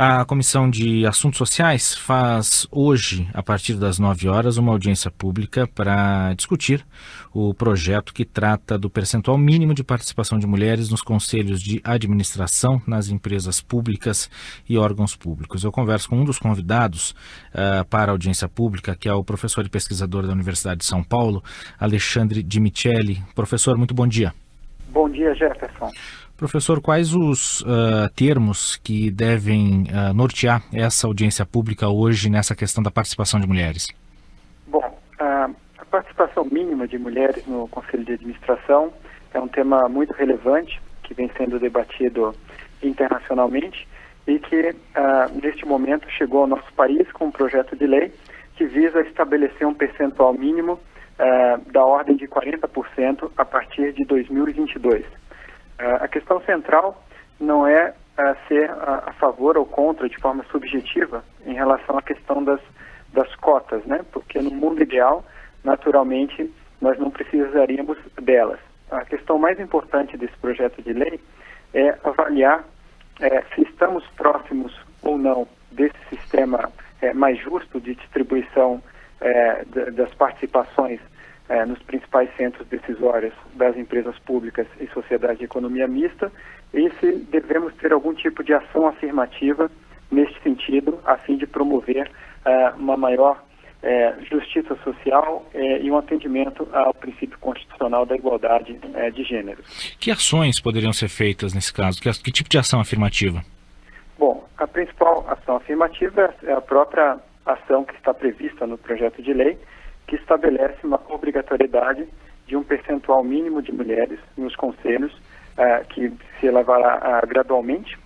A Comissão de Assuntos Sociais faz hoje, a partir das 9 horas, uma audiência pública para discutir o projeto que trata do percentual mínimo de participação de mulheres nos conselhos de administração nas empresas públicas e órgãos públicos. Eu converso com um dos convidados para a audiência pública, que é o professor e pesquisador da Universidade de São Paulo, Alexandre Di Micheli. Professor, muito bom dia. Bom dia, Jefferson. Professor, quais os termos que devem nortear essa audiência pública hoje nessa questão da participação de mulheres? Bom, a participação mínima de mulheres no Conselho de Administração é um tema muito relevante, que vem sendo debatido internacionalmente e que, neste momento, chegou ao nosso país com um projeto de lei que visa estabelecer um percentual mínimo da ordem de 40% a partir de 2022. A questão central não é ser a favor ou contra de forma subjetiva em relação à questão das cotas, né? Porque no mundo ideal, naturalmente, nós não precisaríamos delas. A questão mais importante desse projeto de lei é avaliar se estamos próximos ou não desse sistema mais justo de distribuição das participações nos principais centros decisórios das empresas públicas e sociedade de economia mista, e se devemos ter algum tipo de ação afirmativa neste sentido, a fim de promover uma maior justiça social e um atendimento ao princípio constitucional da igualdade de gêneros. Que ações poderiam ser feitas nesse caso? Que tipo de ação afirmativa? Bom, a principal ação afirmativa é a própria ação que está prevista no projeto de lei, que estabelece uma obrigatoriedade de um percentual mínimo de mulheres nos conselhos, que se elevará gradualmente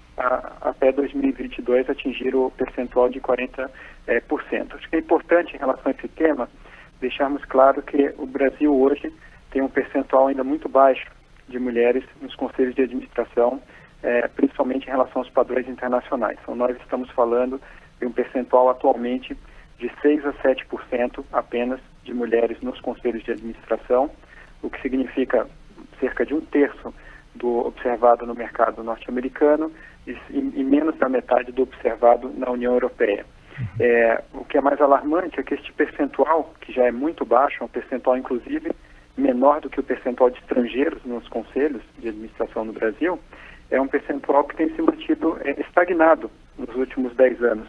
até 2022 atingir o percentual de 40%. Acho que é importante em relação a esse tema deixarmos claro que o Brasil hoje tem um percentual ainda muito baixo de mulheres nos conselhos de administração, principalmente em relação aos padrões internacionais. Então nós estamos falando de um percentual atualmente de 6 a 7% apenas de mulheres nos conselhos de administração, o que significa cerca de 1/3 do observado no mercado norte-americano e menos da metade do observado na União Europeia. O que é mais alarmante é que este percentual, que já é muito baixo, é um percentual inclusive menor do que o percentual de estrangeiros nos conselhos de administração no Brasil, é um percentual que tem se mantido estagnado nos últimos 10 anos.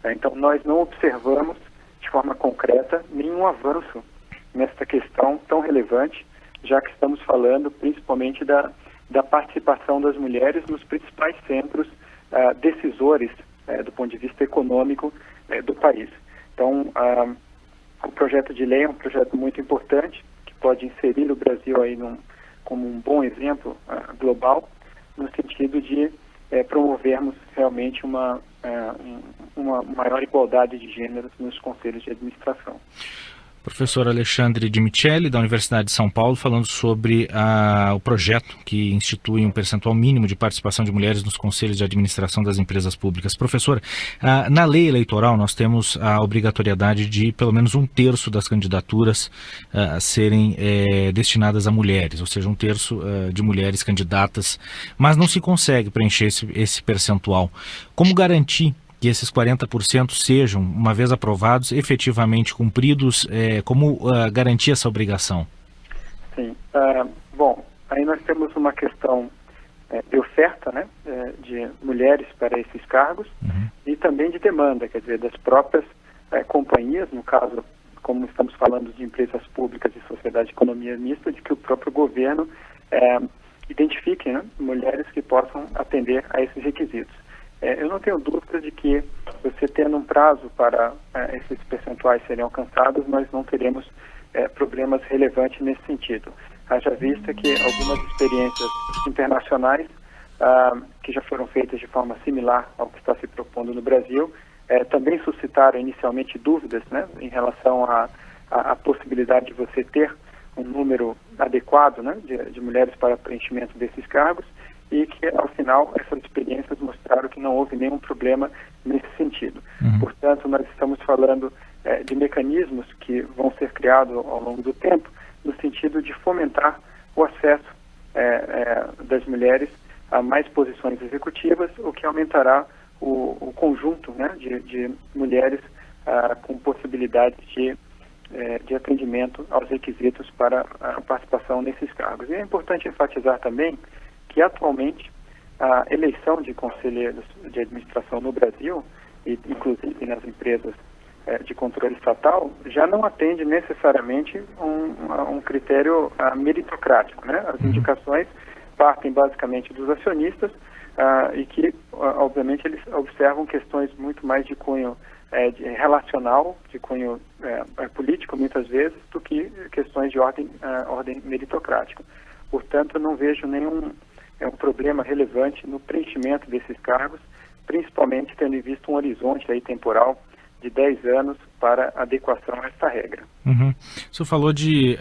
Então, nós não observamos de forma concreta nenhum avanço nesta questão tão relevante, já que estamos falando principalmente da participação das mulheres nos principais centros decisores do ponto de vista econômico do país. Então, o projeto de lei é um projeto muito importante, que pode inserir o Brasil aí como um bom exemplo global, no sentido de promovermos realmente uma maior igualdade de gêneros nos conselhos de administração. Professor Alexandre Di Micheli, da Universidade de São Paulo, falando sobre o projeto que institui um percentual mínimo de participação de mulheres nos conselhos de administração das empresas públicas. Professor, na lei eleitoral nós temos a obrigatoriedade de pelo menos 1/3 das candidaturas serem destinadas a mulheres, ou seja, 1/3 de mulheres candidatas, mas não se consegue preencher esse percentual. Como garantir que esses 40% sejam, uma vez aprovados, efetivamente cumpridos? Como garantir essa obrigação? Sim. Bom, aí nós temos uma questão de oferta, né, de mulheres para esses cargos, e também de demanda, quer dizer, das próprias companhias, no caso, como estamos falando de empresas públicas e sociedade de economia mista, de que o próprio governo identifique, né, mulheres que possam atender a esses requisitos. Eu não tenho dúvida de que você tendo um prazo para esses percentuais serem alcançados, nós não teremos problemas relevantes nesse sentido. Haja vista que algumas experiências internacionais que já foram feitas de forma similar ao que está se propondo no Brasil, também suscitaram inicialmente dúvidas, né, em relação à possibilidade de você ter um número adequado, né, de mulheres para preenchimento desses cargos, e que, ao final, essas experiências mostraram que não houve nenhum problema nesse sentido. Portanto, nós estamos falando de mecanismos que vão ser criados ao longo do tempo, no sentido de fomentar o acesso das mulheres a mais posições executivas, o que aumentará o conjunto, né, de mulheres com possibilidades de atendimento aos requisitos para a participação nesses cargos. E é importante enfatizar também que atualmente a eleição de conselheiros de administração no Brasil, e inclusive nas empresas de controle estatal, já não atende necessariamente um critério meritocrático, né? As indicações partem basicamente dos acionistas e que, obviamente, eles observam questões muito mais de cunho relacional, de cunho político, muitas vezes, do que questões de ordem meritocrática. Portanto, não vejo nenhum problema relevante no preenchimento desses cargos, principalmente tendo em vista um horizonte aí temporal de 10 anos para adequação a esta regra. Uhum. O senhor falou de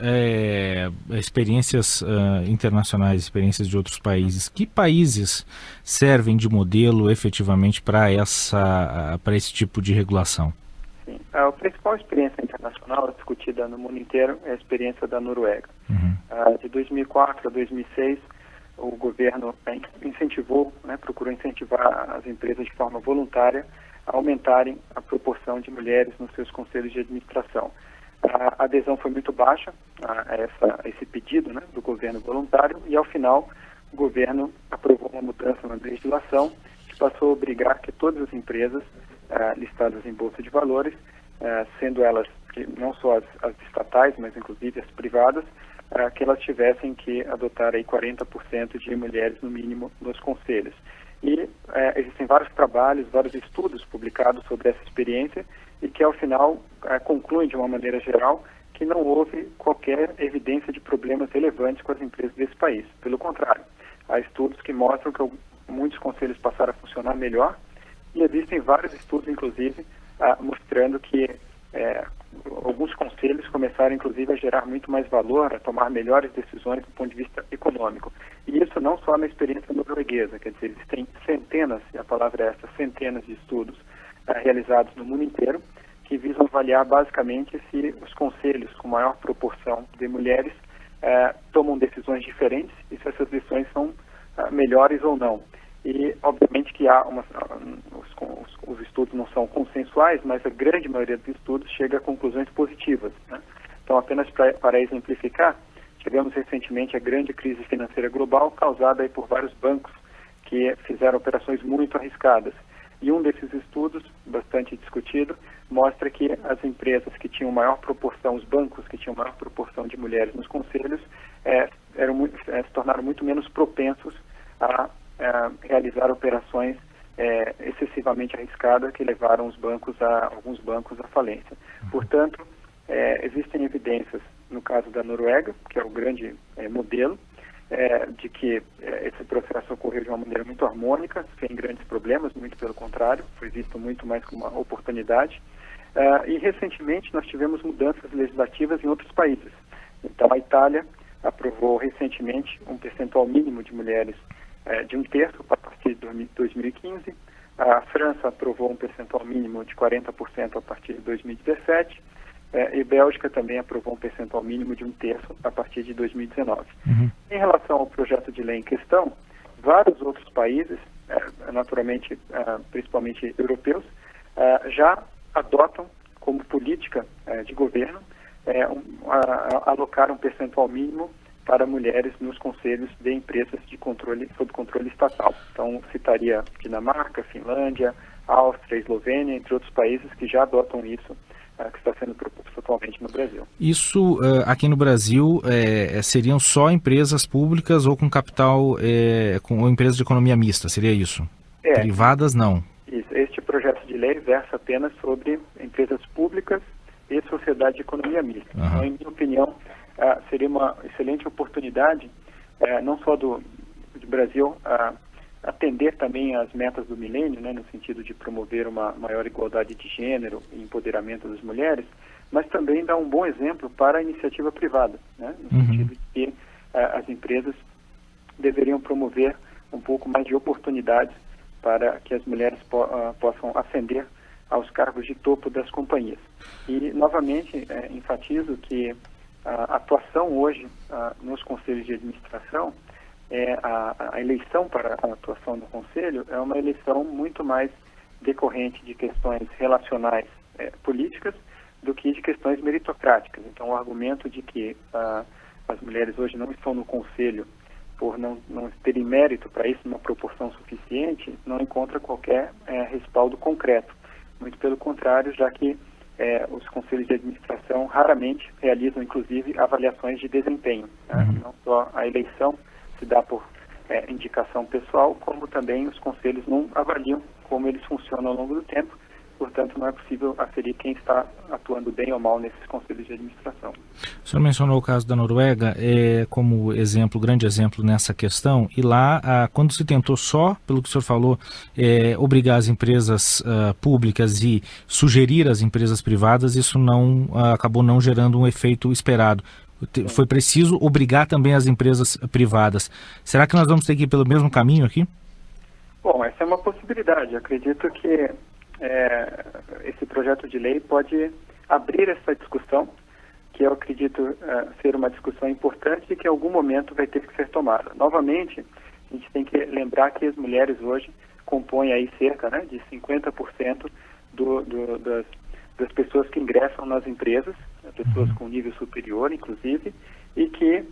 experiências internacionais, experiências de outros países. Que países servem de modelo efetivamente para esse tipo de regulação? Sim. A principal experiência internacional discutida no mundo inteiro é a experiência da Noruega. Uhum. De 2004 a 2006, o governo incentivou, procurou incentivar as empresas de forma voluntária a aumentarem a proporção de mulheres nos seus conselhos de administração. A adesão foi muito baixa a esse pedido, do governo voluntário, e ao final o governo aprovou uma mudança na legislação que passou a obrigar que todas as empresas listadas em Bolsa de Valores, sendo elas não só as estatais, mas inclusive as privadas, que elas tivessem que adotar aí 40% de mulheres no mínimo nos conselhos. E existem vários trabalhos, vários estudos publicados sobre essa experiência e que, ao final, concluem de uma maneira geral que não houve qualquer evidência de problemas relevantes com as empresas desse país. Pelo contrário, há estudos que mostram que muitos conselhos passaram a funcionar melhor e existem vários estudos, inclusive, mostrando que alguns conselhos começaram, inclusive, a gerar muito mais valor, a tomar melhores decisões do ponto de vista econômico. E isso não só na experiência norueguesa, quer dizer, existem centenas, e a palavra é essa, centenas de estudos realizados no mundo inteiro, que visam avaliar basicamente se os conselhos com maior proporção de mulheres tomam decisões diferentes e se essas decisões são melhores ou não. E, obviamente, que os estudos não são consensuais, mas a grande maioria dos estudos chega a conclusões positivas, né? Então, apenas para exemplificar, tivemos recentemente a grande crise financeira global causada aí por vários bancos que fizeram operações muito arriscadas. E um desses estudos, bastante discutido, mostra que as empresas que tinham maior proporção, os bancos que tinham maior proporção de mulheres nos conselhos, se tornaram muito menos propensos a realizar operações excessivamente arriscadas que levaram alguns bancos à falência. Portanto, existem evidências, no caso da Noruega, que é o grande modelo, de que esse processo ocorreu de uma maneira muito harmônica, sem grandes problemas, muito pelo contrário, foi visto muito mais como uma oportunidade. E recentemente nós tivemos mudanças legislativas em outros países. Então, a Itália aprovou recentemente um percentual mínimo de mulheres de 1/3 a partir de 2015. A França aprovou um percentual mínimo de 40% a partir de 2017. E Bélgica também aprovou um percentual mínimo de 1/3 a partir de 2019. Uhum. Em relação ao projeto de lei em questão, vários outros países, naturalmente, principalmente europeus, já adotam como política de governo alocar um percentual mínimo para mulheres nos conselhos de empresas sob controle estatal. Então, citaria Dinamarca, Finlândia, Áustria, Eslovênia, entre outros países que já adotam isso, que está sendo proposto atualmente no Brasil. Isso, aqui no Brasil, seriam só empresas públicas ou com capital, ou empresas de economia mista, seria isso? Privadas, não? Isso. Este projeto de lei versa apenas sobre empresas públicas e sociedade de economia mista. Uhum. Então, em minha opinião, seria uma excelente oportunidade, não só do Brasil, atender também às metas do milênio, no sentido de promover uma maior igualdade de gênero e empoderamento das mulheres, mas também dar um bom exemplo para a iniciativa privada, no sentido de que as empresas deveriam promover um pouco mais de oportunidades para que as mulheres possam ascender aos cargos de topo das companhias. E, novamente, enfatizo que a atuação hoje nos conselhos de administração, a eleição para a atuação no conselho é uma eleição muito mais decorrente de questões relacionais políticas do que de questões meritocráticas. Então, o argumento de que as mulheres hoje não estão no conselho por não terem mérito para isso numa proporção suficiente, não encontra qualquer respaldo concreto. Muito pelo contrário, já que os conselhos de administração raramente realizam, inclusive, avaliações de desempenho. Não só a eleição se dá por indicação pessoal, como também os conselhos não avaliam como eles funcionam ao longo do tempo. Portanto, não é possível aferir quem está atuando bem ou mal nesses conselhos de administração. O senhor mencionou o caso da Noruega como exemplo, grande exemplo nessa questão, e lá, quando se tentou só, pelo que o senhor falou, obrigar as empresas públicas e sugerir às empresas privadas, isso acabou não gerando um efeito esperado. Foi preciso obrigar também as empresas privadas. Será que nós vamos ter que ir pelo mesmo caminho aqui? Bom, essa é uma possibilidade. Eu acredito que esse projeto de lei pode abrir essa discussão, que eu acredito ser uma discussão importante e que em algum momento vai ter que ser tomada. Novamente, a gente tem que lembrar que as mulheres hoje compõem aí cerca de 50% das pessoas que ingressam nas empresas, pessoas com nível superior, inclusive, e que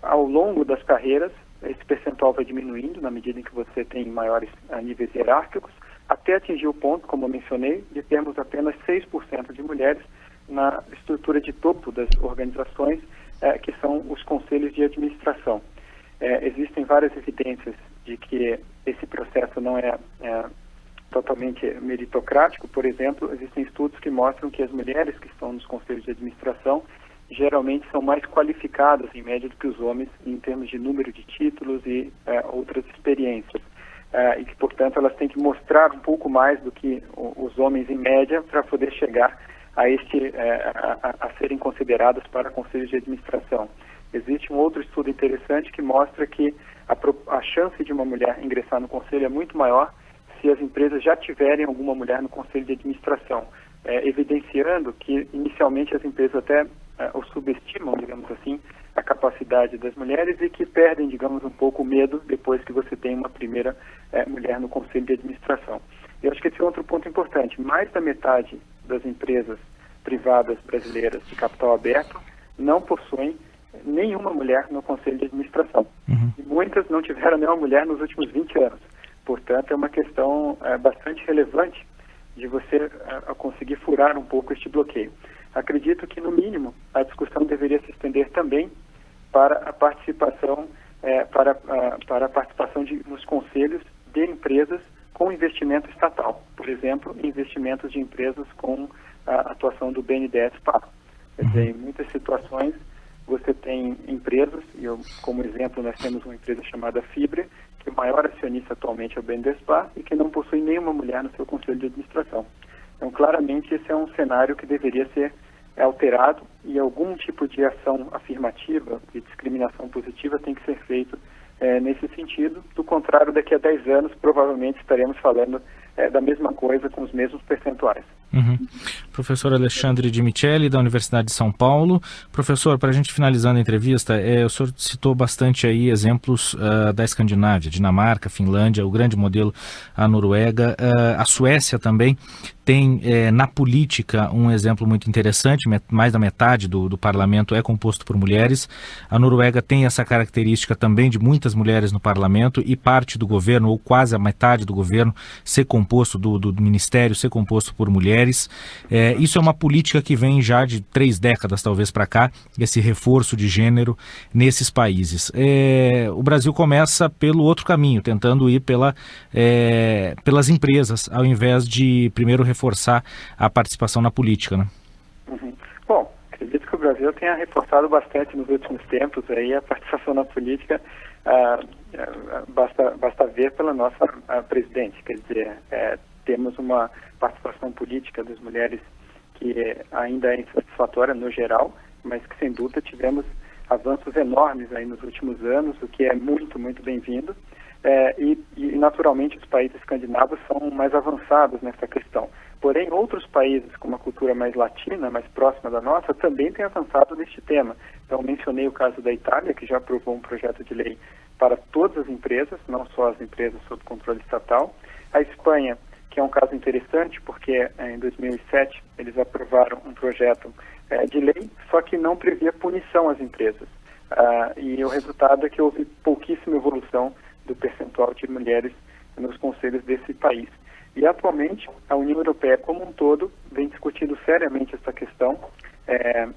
ao longo das carreiras esse percentual vai diminuindo na medida em que você tem maiores níveis hierárquicos, até atingir o ponto, como eu mencionei, de termos apenas 6% de mulheres na estrutura de topo das organizações, que são os conselhos de administração. Existem várias evidências de que esse processo não é totalmente meritocrático. Por exemplo, existem estudos que mostram que as mulheres que estão nos conselhos de administração geralmente são mais qualificadas, em média, do que os homens, em termos de número de títulos e outras experiências. E que, portanto, elas têm que mostrar um pouco mais do que os homens em média para poder chegar a serem consideradas para conselhos de administração. Existe um outro estudo interessante que mostra que a chance de uma mulher ingressar no conselho é muito maior se as empresas já tiverem alguma mulher no conselho de administração, evidenciando que inicialmente as empresas até ou subestimam, digamos assim, a capacidade das mulheres e que perdem, digamos, um pouco o medo depois que você tem uma primeira mulher no conselho de administração. Eu acho que esse é outro ponto importante. Mais da metade das empresas privadas brasileiras de capital aberto não possuem nenhuma mulher no conselho de administração. E muitas não tiveram nenhuma mulher nos últimos 20 anos. Portanto, é uma questão bastante relevante de você conseguir furar um pouco este bloqueio. Acredito que, no mínimo, a discussão deveria se estender também para a participação, para a participação nos conselhos de empresas com investimento estatal. Por exemplo, investimentos de empresas com a atuação do BNDES-PA. Quer dizer, em muitas situações, você tem empresas, e como exemplo, nós temos uma empresa chamada Fibra, que o maior acionista atualmente é o BNDES-PA e que não possui nenhuma mulher no seu conselho de administração. Então, claramente, esse é um cenário que deveria ser alterado e algum tipo de ação afirmativa e discriminação positiva tem que ser feito nesse sentido. Do contrário, daqui a 10 anos, provavelmente estaremos falando da mesma coisa com os mesmos percentuais. Professor Alexandre de Micheli, da Universidade de São Paulo. Professor, para a gente finalizando a entrevista, o senhor citou bastante aí exemplos da Escandinávia, Dinamarca, Finlândia, o grande modelo, a Noruega, a Suécia também tem na política um exemplo muito interessante, mais da metade do parlamento é composto por mulheres. A Noruega tem essa característica também de muitas mulheres no parlamento e parte do governo, ou quase a metade do governo, ser composto, do ministério ser composto por mulheres. Isso é uma política que vem já de 3 décadas talvez para cá, esse reforço de gênero nesses países. O Brasil começa pelo outro caminho, tentando ir pelas empresas, ao invés de primeiro reforçar a participação na política, né? Bom, acredito que o Brasil tenha reforçado bastante nos últimos tempos aí a participação na política. Basta ver pela nossa presidente, quer dizer, temos uma participação política das mulheres que ainda é insatisfatória no geral, mas que sem dúvida tivemos avanços enormes aí nos últimos anos, o que é muito, muito bem-vindo. E naturalmente os países escandinavos são mais avançados nessa questão. Porém, outros países com uma cultura mais latina, mais próxima da nossa, também têm avançado neste tema. Então, mencionei o caso da Itália, que já aprovou um projeto de lei para todas as empresas, não só as empresas sob controle estatal. A Espanha que é um caso interessante, porque em 2007 eles aprovaram um projeto de lei, só que não previa punição às empresas. E o resultado é que houve pouquíssima evolução do percentual de mulheres nos conselhos desse país. E atualmente a União Europeia como um todo vem discutindo seriamente essa questão,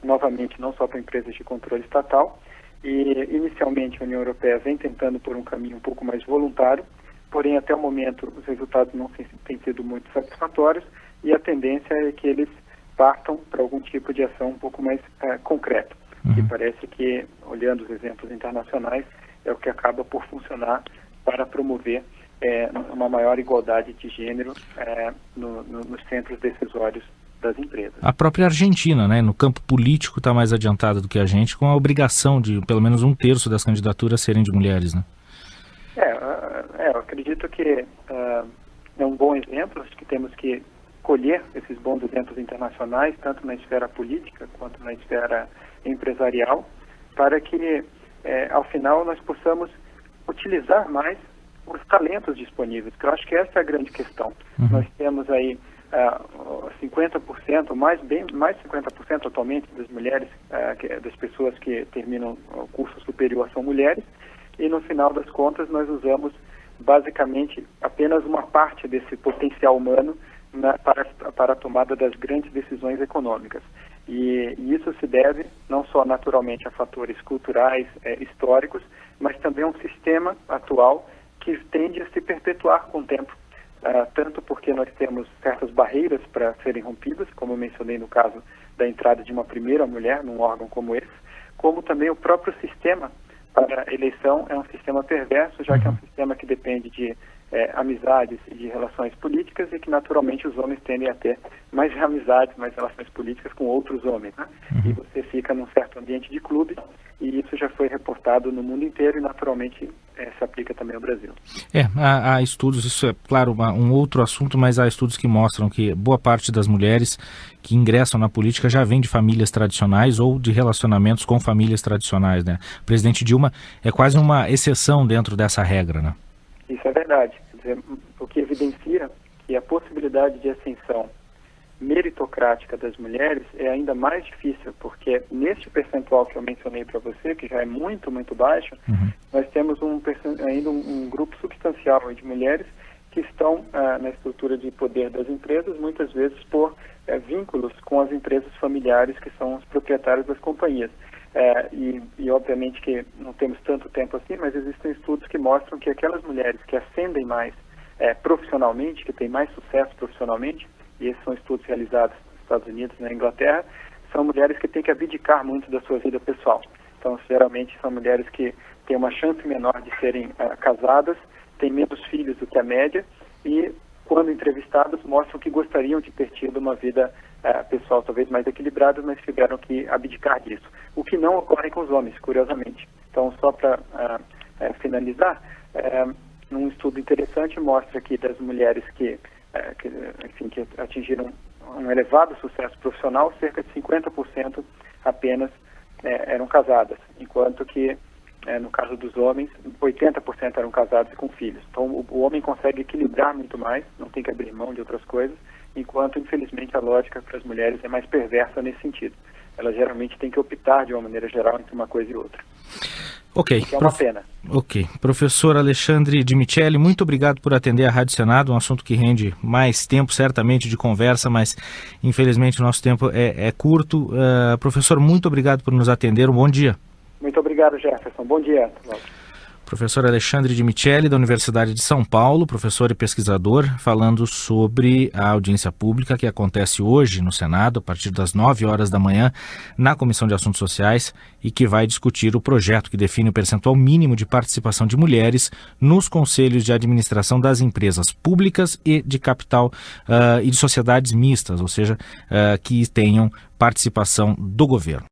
novamente não só para empresas de controle estatal, e inicialmente a União Europeia vem tentando por um caminho um pouco mais voluntário, porém até o momento os resultados não têm sido muito satisfatórios e a tendência é que eles partam para algum tipo de ação um pouco mais concreta. E parece que, olhando os exemplos internacionais, é o que acaba por funcionar para promover uma maior igualdade de gênero nos centros decisórios das empresas. A própria Argentina, né, no campo político está mais adiantada do que a gente, com a obrigação de pelo menos 1/3 das candidaturas serem de mulheres, né? Eu acredito que é um bom exemplo. Acho que temos que colher esses bons exemplos internacionais, tanto na esfera política quanto na esfera empresarial, para que ao final nós possamos utilizar mais os talentos disponíveis, que eu acho que essa é a grande questão. Nós temos aí 50%, mais 50% atualmente das mulheres, das pessoas que terminam o curso superior são mulheres, e no final das contas nós usamos basicamente apenas uma parte desse potencial humano para a tomada das grandes decisões econômicas. E isso se deve não só naturalmente a fatores culturais, históricos, mas também a um sistema atual que tende a se perpetuar com o tempo. Tanto porque nós temos certas barreiras para serem rompidas, como eu mencionei no caso da entrada de uma primeira mulher num órgão como esse, como também o próprio sistema para a eleição é um sistema perverso, já que é um sistema que depende de amizades e de relações políticas e que naturalmente os homens tendem a ter mais amizades, mais relações políticas com outros homens, né? E você fica num certo ambiente de clube, e isso já foi reportado no mundo inteiro e naturalmente se aplica também ao Brasil. Há estudos, isso é claro um outro assunto, mas há estudos que mostram que boa parte das mulheres que ingressam na política já vem de famílias tradicionais ou de relacionamentos com famílias tradicionais, né? O presidente Dilma é quase uma exceção dentro dessa regra, né? Isso é verdade. Quer dizer, o que evidencia que a possibilidade de ascensão meritocrática das mulheres é ainda mais difícil, porque neste percentual que eu mencionei para você, que já é muito, muito baixo, nós temos ainda um grupo substancial de mulheres que estão na estrutura de poder das empresas, muitas vezes por vínculos com as empresas familiares que são os proprietários das companhias. E obviamente que não temos tanto tempo assim, mas existem estudos que mostram que aquelas mulheres que ascendem mais profissionalmente, que têm mais sucesso profissionalmente, e esses são estudos realizados nos Estados Unidos e na Inglaterra, são mulheres que têm que abdicar muito da sua vida pessoal. Então, geralmente são mulheres que têm uma chance menor de serem casadas, têm menos filhos do que a média, e quando entrevistadas mostram que gostariam de ter tido uma vida pessoal talvez mais equilibrada, mas tiveram que abdicar disso. O que não ocorre com os homens, curiosamente. Então, só para finalizar, um estudo interessante mostra que das mulheres que atingiram um elevado sucesso profissional, cerca de 50% apenas eram casadas, enquanto que no caso dos homens, 80% eram casados e com filhos. Então o homem consegue equilibrar muito mais, não tem que abrir mão de outras coisas, enquanto infelizmente a lógica para as mulheres é mais perversa nesse sentido. Elas geralmente têm que optar de uma maneira geral entre uma coisa e outra. Ok. Que é uma pena. Ok. Professor Alexandre de Micheli, muito obrigado por atender a Rádio Senado, um assunto que rende mais tempo certamente de conversa, mas infelizmente o nosso tempo é curto. Professor, muito obrigado por nos atender, um bom dia. Muito obrigado, Jefferson. Bom dia. Professor Alexandre de Micheli, da Universidade de São Paulo, professor e pesquisador, falando sobre a audiência pública que acontece hoje no Senado, a partir das 9 horas da manhã, na Comissão de Assuntos Sociais, e que vai discutir o projeto que define o percentual mínimo de participação de mulheres nos conselhos de administração das empresas públicas e de capital e de sociedades mistas, ou seja, que tenham participação do governo.